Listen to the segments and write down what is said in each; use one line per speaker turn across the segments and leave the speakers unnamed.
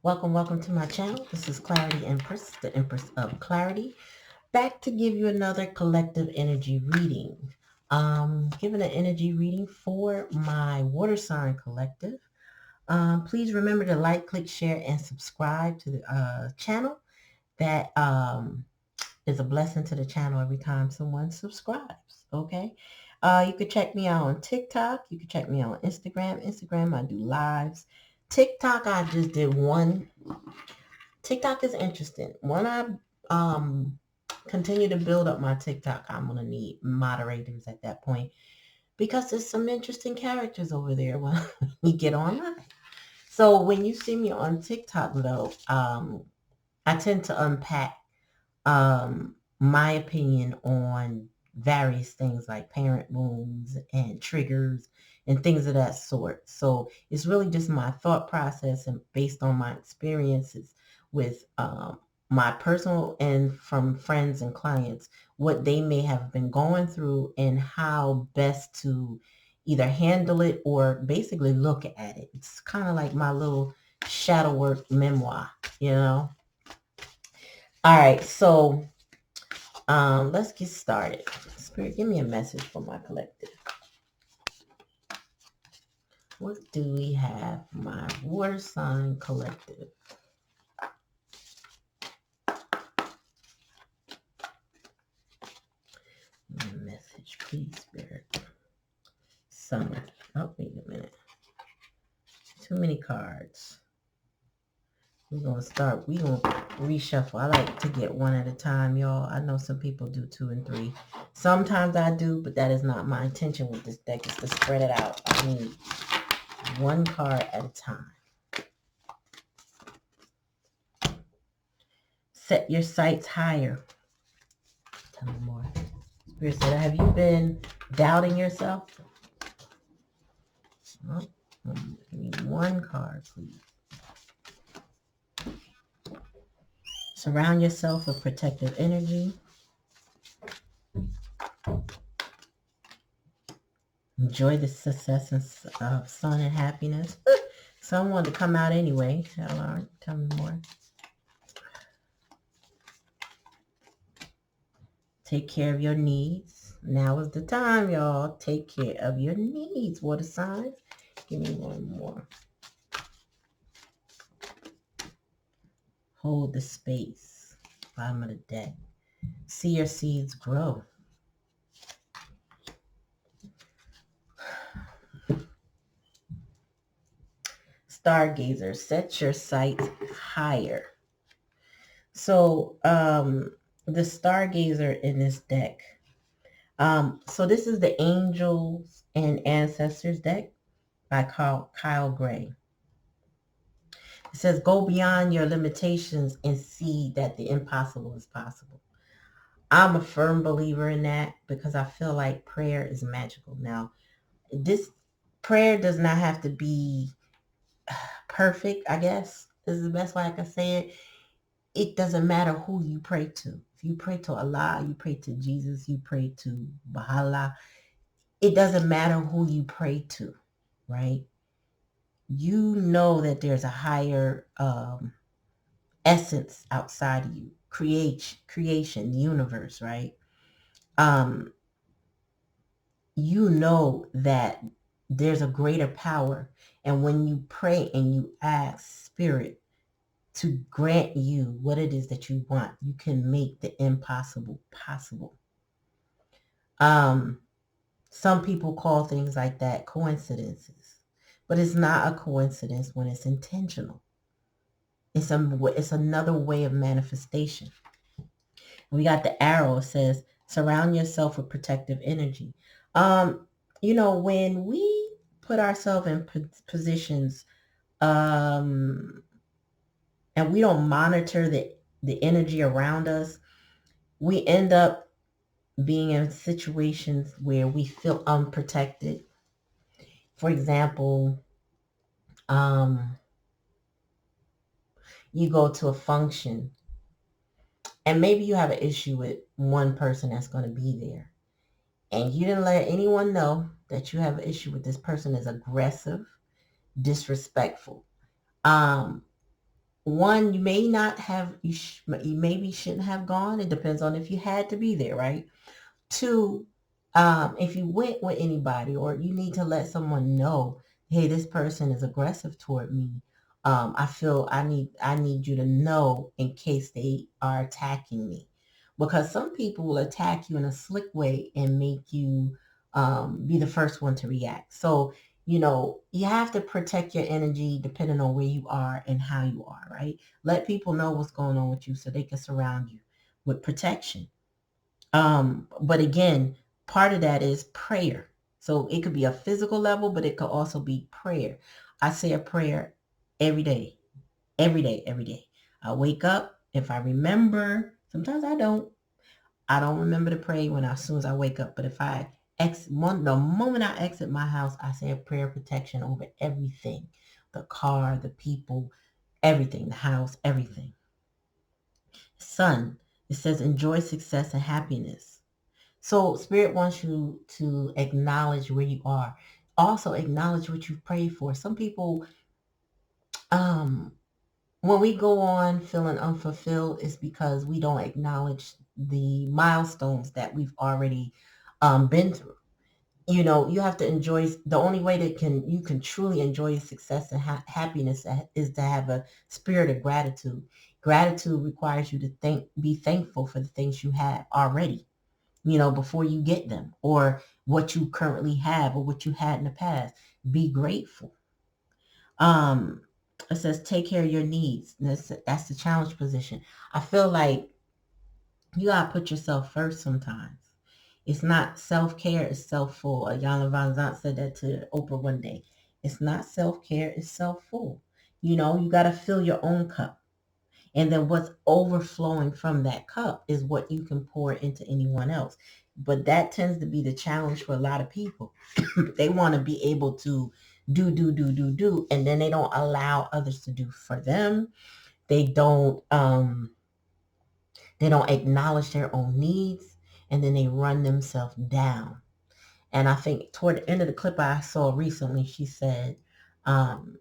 Welcome to my channel. This is Clarityempress, the Empress of Clarity, back to give you another collective energy reading. Giving an energy reading for my water sign collective. Please remember to like, click, share, and subscribe to the channel. That is a blessing to the channel every time someone subscribes. Okay. You could check me out on TikTok. You could check me out on Instagram. I do lives. TikTok, I just did one. TikTok is interesting. When I continue to build up my TikTok, I'm going to need moderators at that point because there's some interesting characters over there when you get online. So when you see me on TikTok, though, I tend to unpack my opinion on various things like parent wounds and triggers and things of that sort. So it's really just my thought process and based on my experiences with my personal and from friends and clients, what they may have been going through and how best to either handle it or basically look at it. It's kind of like my little shadow work memoir, you know? All right, so let's get started. Spirit, give me a message for my collective. What do we have for my water sign collective? Give me a message, please, Spirit. Summer. Oh, wait a minute. Too many cards. We're going to reshuffle. I like to get one at a time, y'all. I know some people do 2 and 3. Sometimes I do, but that is not my intention with this deck, is to spread it out. I need one card at a time. Set your sights higher. Tell me more. Spirit said, have you been doubting yourself? Oh, give me one card, please. Surround yourself with protective energy. Enjoy the success of sun and happiness. Some want to come out anyway. Tell me more. Take care of your needs. Now is the time, y'all. Take care of your needs. Water signs. Give me one more. Hold the space. Bottom of the deck. See your seeds grow. Stargazer, set your sights higher. So the Stargazer in this deck. So this is the Angels and Ancestors deck by Kyle Gray. It says, go beyond your limitations and see that the impossible is possible. I'm a firm believer in that because I feel like prayer is magical. Now, this prayer does not have to be perfect, I guess, is the best way I can say it. It doesn't matter who you pray to. If you pray to Allah, you pray to Jesus, you pray to Baha'u'llah, it doesn't matter who you pray to, right? You know that there's a higher essence outside of you, creation, the universe, right? You know that there's a greater power. And when you pray and you ask Spirit to grant you what it is that you want, you can make the impossible possible. Some people call things like that coincidences, but it's not a coincidence when it's intentional. It's another way of manifestation. We got the arrow. It says, surround yourself with protective energy. When we put ourselves in positions and we don't monitor the energy around us, we end up being in situations where we feel unprotected. For example, you go to a function and maybe you have an issue with one person that's going to be there. And you didn't let anyone know that you have an issue with this person is aggressive, disrespectful. one, you may not have, you maybe shouldn't have gone. It depends on if you had to be there, right? Two, if you went with anybody or you need to let someone know, hey, this person is aggressive toward me. I feel I need you to know in case they are attacking me. Because some people will attack you in a slick way and make you be the first one to react. So, you have to protect your energy depending on where you are and how you are, right? Let people know what's going on with you so they can surround you with protection. But again, part of that is prayer. So it could be a physical level, but it could also be prayer. I say a prayer every day, every day, every day. I wake up. If I remember, sometimes I don't. I don't remember to pray as soon as I wake up. But if I the moment I exit my house, I say a prayer of protection over everything, the car, the people, everything, the house, everything. Sun, it says enjoy success and happiness. So Spirit wants you to acknowledge where you are. Also acknowledge what you prayed for. Some people, um, when we go on feeling unfulfilled, it's because we don't acknowledge the milestones that we've already been through. You have to enjoy. The only way that you can truly enjoy success and happiness is to have a spirit of gratitude. Gratitude requires you to be thankful for the things you have already, before you get them, or what you currently have or what you had in the past. Be grateful. Um, it says take care of your needs. That's the challenge position. I feel like you gotta put yourself first sometimes. It's not self-care, it's self-full. Yana Van Zant said that to Oprah one day. It's not self-care, it's self-full. You gotta fill your own cup. And then what's overflowing from that cup is what you can pour into anyone else. But that tends to be the challenge for a lot of people. They want to be able to do, and then they don't allow others to do for them. They don't acknowledge their own needs, and then they run themselves down. And I think toward the end of the clip I saw recently, she said, um,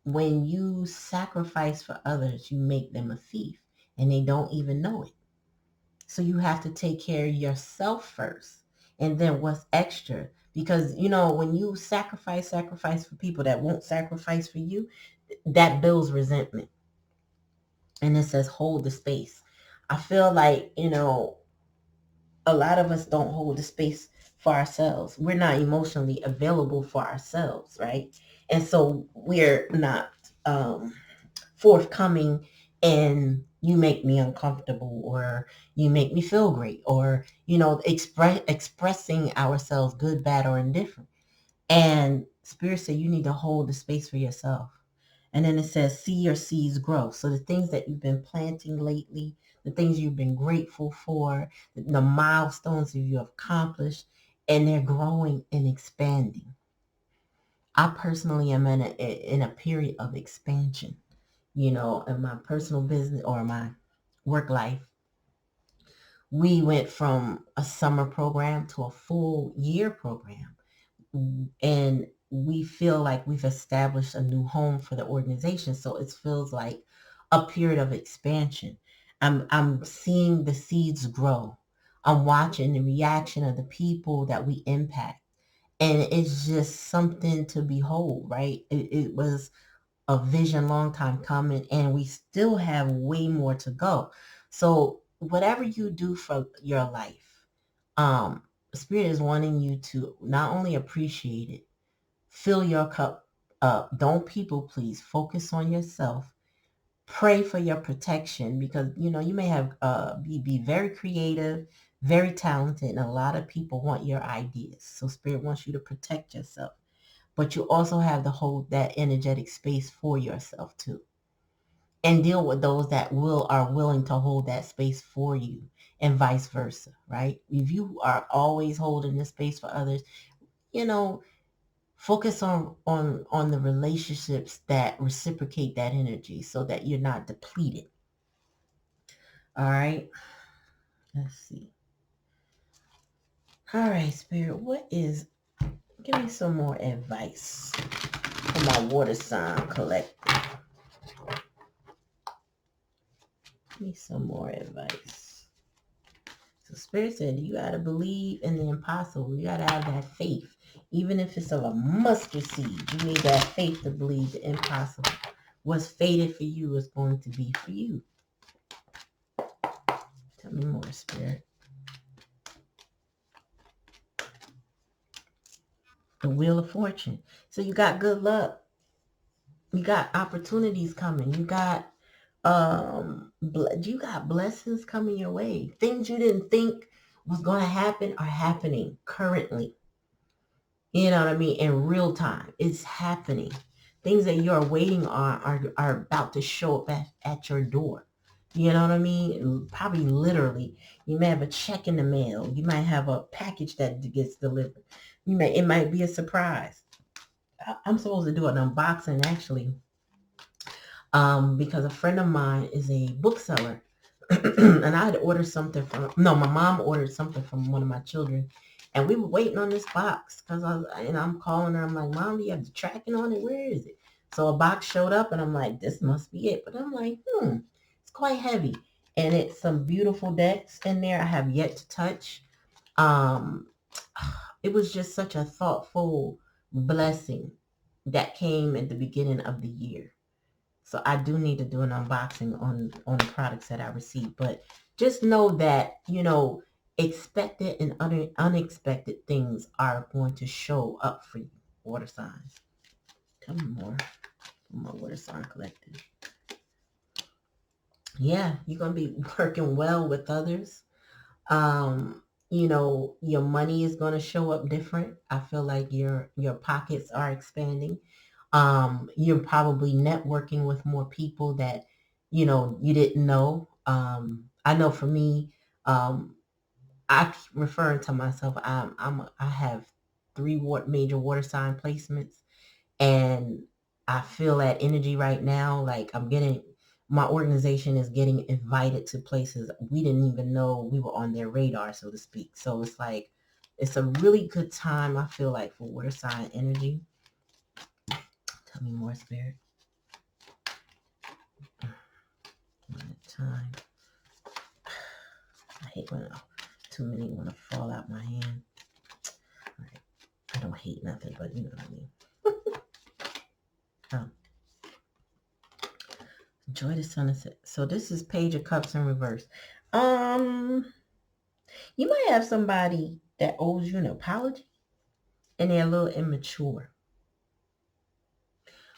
when you sacrifice for others, you make them a thief and they don't even know it. So you have to take care of yourself first and then what's extra. Because, when you sacrifice for people that won't sacrifice for you, that builds resentment. And it says hold the space. I feel like, a lot of us don't hold the space for ourselves. We're not emotionally available for ourselves, right? And so we're not forthcoming, and you make me uncomfortable, or you make me feel great, or expressing ourselves, good, bad, or indifferent. And Spirit said you need to hold the space for yourself. And then it says see your seeds grow. So the things that you've been planting lately, the things you've been grateful for, the milestones that you have accomplished, and they're growing and expanding. I personally am in a period of expansion, in my personal business or my work life. We went from a summer program to a full year program. And we feel like we've established a new home for the organization. So it feels like a period of expansion. I'm seeing the seeds grow. I'm watching the reaction of the people that we impact. And it's just something to behold, right? It was a vision long time coming, and we still have way more to go. So whatever you do for your life, Spirit is wanting you to not only appreciate it, fill your cup up. Don't people please. Focus on yourself. Pray for your protection, because you may have be very creative, very talented, and a lot of people want your ideas. So Spirit wants you to protect yourself, but you also have to hold that energetic space for yourself too, and deal with those that are willing to hold that space for you, and vice versa, right? If you are always holding the space for others, you know focus on the relationships that reciprocate that energy so that you're not depleted. All right, let's see. All right, Spirit, give me some more advice for my water sign collective. Give me some more advice. So Spirit said you got to believe in the impossible. You got to have that faith. Even if it's of a mustard seed, you need that faith to believe the impossible. What's fated for you is going to be for you. Tell me more, Spirit. The Wheel of Fortune. So you got good luck. You got opportunities coming. You got blessings coming your way. Things you didn't think was going to happen are happening currently. You know what I mean? In real time. It's happening. Things that you're waiting on are about to show up at your door. You know what I mean? Probably literally. You may have a check in the mail. You might have a package that gets delivered. It might be a surprise. I'm supposed to do an unboxing actually, because a friend of mine is a bookseller, and I had ordered something my mom ordered something from one of my children, and we were waiting on this box because I'm calling her. I'm like, Mom, do you have the tracking on it? Where is it? So a box showed up, and I'm like, this must be it. But I'm like, it's quite heavy, and it's some beautiful decks in there I have yet to touch. It was just such a thoughtful blessing that came at the beginning of the year. So I do need to do an unboxing on the products that I received. But just know that, expected and unexpected things are going to show up for you, water signs. Tell me more from my water sign collective. Yeah, you're going to be working well with others. Your money is going to show up different. I feel like your pockets are expanding. You're probably networking with more people that, you didn't know. I know for me, I keep referring to myself. I have three major water sign placements, and I feel that energy right now. Like my organization is getting invited to places we didn't even know we were on their radar, so to speak. So it's like, it's a really good time, I feel like, for water sign energy. Tell me more, Spirit. Time. I hate when too many want to fall out my hand. Right. I don't hate nothing, but you know what I mean. Enjoy the sunset. So this is Page of Cups in reverse. You might have somebody that owes you an apology, and they're a little immature.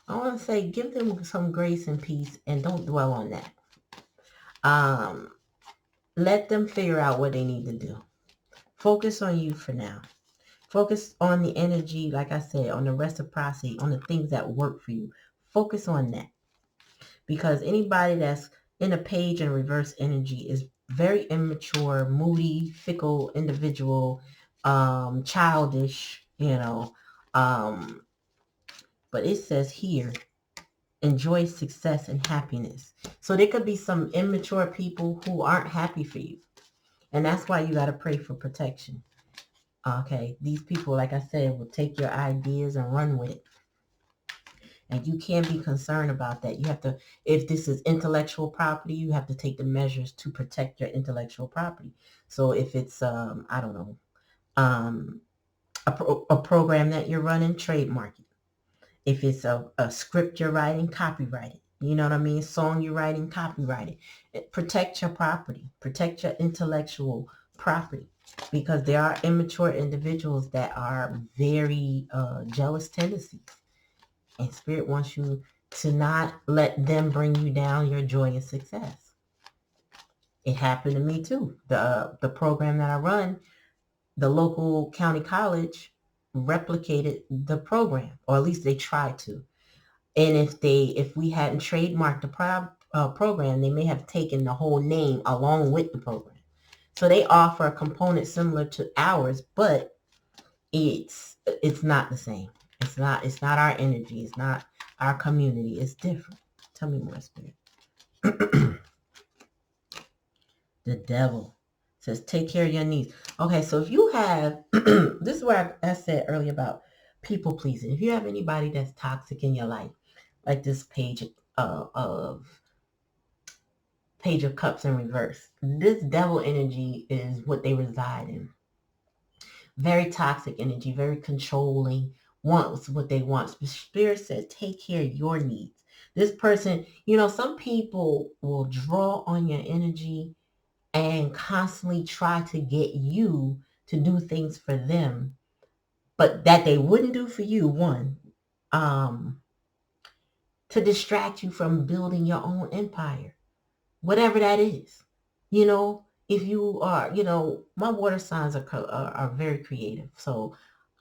I want to say, give them some grace and peace, and don't dwell on that. Let them figure out what they need to do. Focus on you for now. Focus on the energy, like I said, on the reciprocity, on the things that work for you. Focus on that. Because anybody that's in a page in reverse energy is very immature, moody, fickle individual, childish, but it says here, enjoy success and happiness. So there could be some immature people who aren't happy for you. And that's why you got to pray for protection. Okay, these people, like I said, will take your ideas and run with it. And you can't be concerned about that. You have to, if this is intellectual property, you have to take the measures to protect your intellectual property. So if it's, I don't know, a program that you're running, trademark it. If it's a script you're writing, copyright it. You know what I mean? Song you're writing, copyright it. Protect your property. Protect your intellectual property. Because there are immature individuals that are very jealous tendencies. And Spirit wants you to not let them bring you down your joy and success. It happened to me too. The program that I run, the local county college replicated the program, or at least they tried to. And if we hadn't trademarked the program, they may have taken the whole name along with the program. So they offer a component similar to ours, but it's not the same. It's not our energy. It's not our community. It's different. Tell me more, Spirit. The Devil says, take care of your needs. Okay, so if you have, this is where I said earlier about people pleasing. If you have anybody that's toxic in your life, like this Page Page of Cups in reverse. This devil energy is what they reside in. Very toxic energy, very controlling, wants what they want. Spirit says, take care of your needs. This person, some people will draw on your energy and constantly try to get you to do things for them, but that they wouldn't do for you, one, to distract you from building your own empire, whatever that is. If you are, my water signs are very creative. So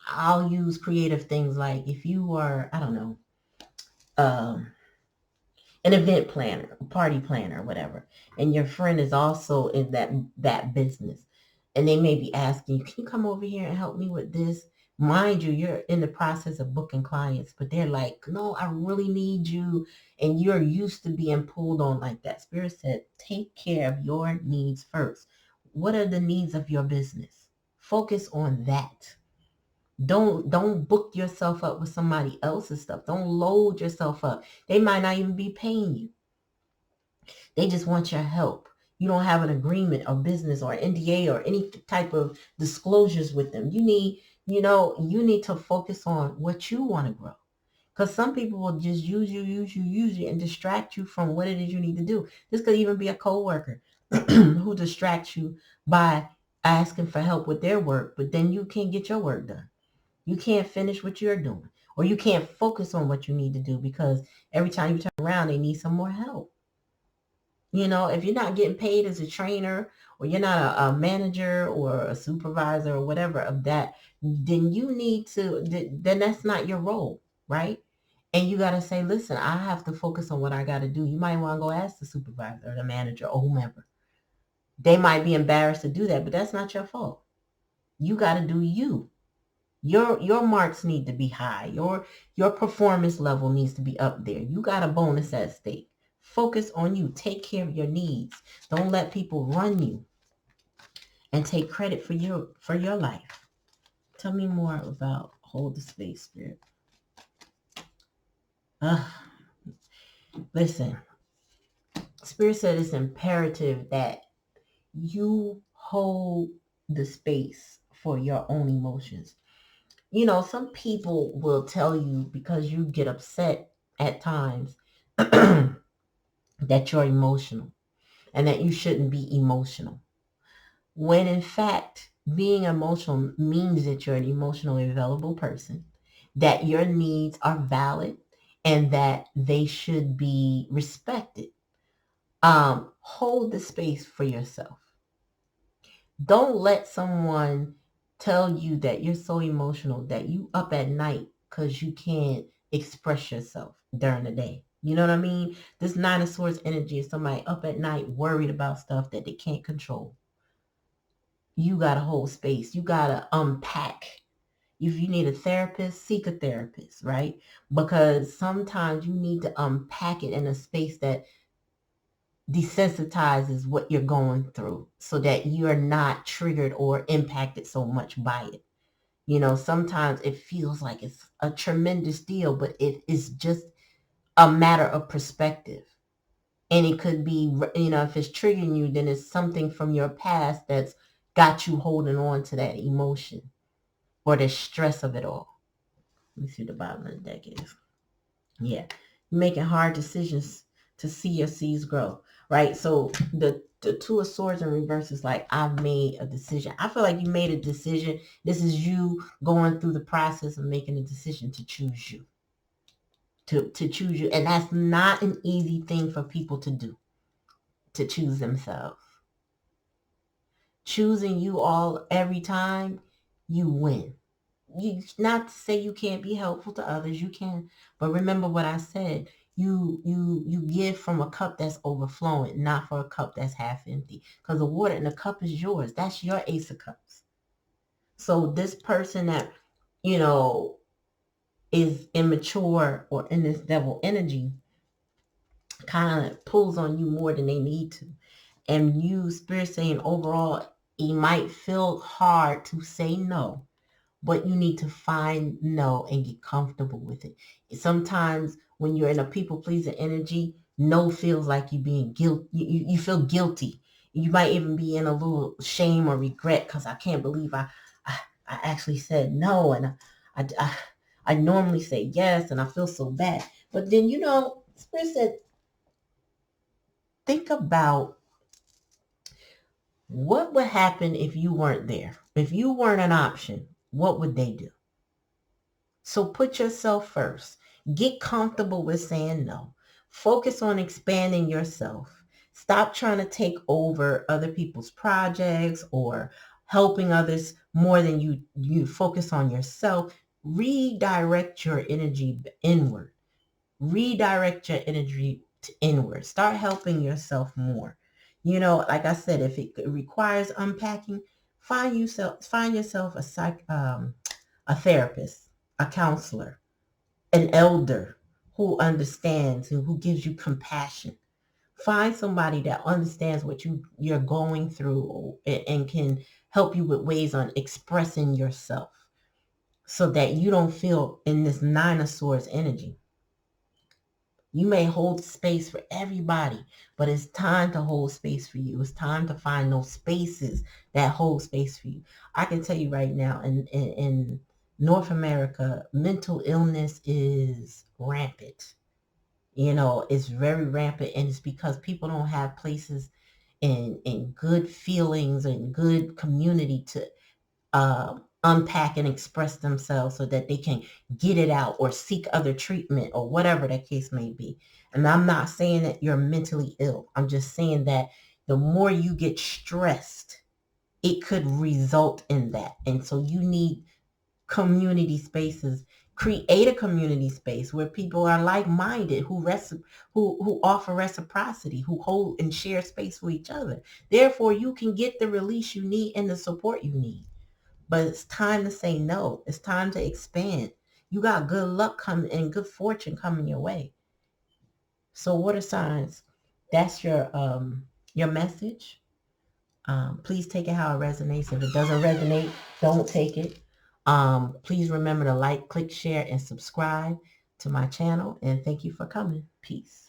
I'll use creative things like if you are, I don't know, um, an event planner, a party planner, whatever, and your friend is also in that business, and they may be asking you, can you come over here and help me with this? Mind you, you're in the process of booking clients, but they're like, no, I really need you, and you're used to being pulled on like that. Spirit said, take care of your needs first. What are the needs of your business? Focus on that. Don't book yourself up with somebody else's stuff. Don't load yourself up. They might not even be paying you. They just want your help. You don't have an agreement or business or NDA or any type of disclosures with them. You need to focus on what you want to grow. Because some people will just use you, and distract you from what it is you need to do. This could even be a coworker who distracts you by asking for help with their work, but then you can't get your work done. You can't finish what you're doing, or you can't focus on what you need to do because every time you turn around, they need some more help. If you're not getting paid as a trainer, or you're not a manager or a supervisor or whatever of that, then then that's not your role, right? And you got to say, listen, I have to focus on what I got to do. You might want to go ask the supervisor or the manager or whomever. They might be embarrassed to do that, but that's not your fault. You got to do you. Your marks need to be high. Your performance level needs to be up there. You got a bonus at stake. Focus on you. Take care of your needs. Don't let people run you and take credit for your life. Tell me more about hold the space, Spirit. Listen, Spirit said it's imperative that you hold the space for your own emotions. Some people will tell you, because you get upset at times, that you're emotional and that you shouldn't be emotional. When in fact, being emotional means that you're an emotionally available person, that your needs are valid, and that they should be respected. Hold the space for yourself. Don't let someone tell you that you're so emotional that you up at night because you can't express yourself during the day. You know what I mean? This Nine of Swords energy is somebody up at night worried about stuff that they can't control. You got to hold space. You got to unpack. If you need a therapist, seek a therapist, right? Because sometimes you need to unpack it in a space that desensitizes what you're going through so that you're not triggered or impacted so much by it. Sometimes it feels like it's a tremendous deal, but it is just a matter of perspective. And it could be, if it's triggering you, then it's something from your past that's got you holding on to that emotion or the stress of it all. Let me see what the bottom of the deck is. Yeah. Making hard decisions to see your seeds grow, right? So the Two of Swords in reverse is like, I've made a decision. I feel like you made a decision. This is you going through the process of making a decision to choose you. To choose you. And that's not an easy thing for people to do, to choose themselves. Choosing you all every time, you win. Not to say you can't be helpful to others, you can, but remember what I said. You give from a cup that's overflowing, not for a cup that's half empty, because the water in the cup is yours. That's your Ace of Cups. So this person that is immature or in this devil energy kind of pulls on you more than they need to. And you, Spirit saying, overall, it might feel hard to say no, but you need to find no and get comfortable with it. Sometimes when you're in a people pleaser energy, No feels like you being guilt. You feel guilty. You might even be in a little shame or regret because I can't believe I, I actually said no, and I normally say yes, and I feel so bad. But then, Spirit said, think about what would happen if you weren't there. If you weren't an option, what would they do? So put yourself first. Get comfortable with saying no. Focus on expanding yourself. Stop trying to take over other people's projects or helping others more than you focus on yourself. Redirect your energy inward. Redirect your energy to inward. Start helping yourself more. Like I said, if it requires unpacking, find yourself a therapist, a counselor, an elder who understands and who gives you compassion. Find somebody that understands what you're going through and can help you with ways on expressing yourself so that you don't feel in this Nine of Swords energy. You may hold space for everybody, but it's time to hold space for you. It's time to find those spaces that hold space for you. I can tell you right now, in North America, mental illness is rampant. It's very rampant, and it's because people don't have places and good feelings and good community to unpack and express themselves so that they can get it out or seek other treatment or whatever the case may be. And I'm not saying that you're mentally ill. I'm just saying that the more you get stressed, it could result in that. And so you need community spaces. Create a community space where people are like-minded, who offer reciprocity, who hold and share space with each other. Therefore, you can get the release you need and the support you need. But it's time to say no. It's time to expand. You got good luck coming and good fortune coming your way. So water signs, that's your message. Please take it how it resonates. If it doesn't resonate, don't take it. Please remember to like, click, share, and subscribe to my channel. And thank you for coming. Peace.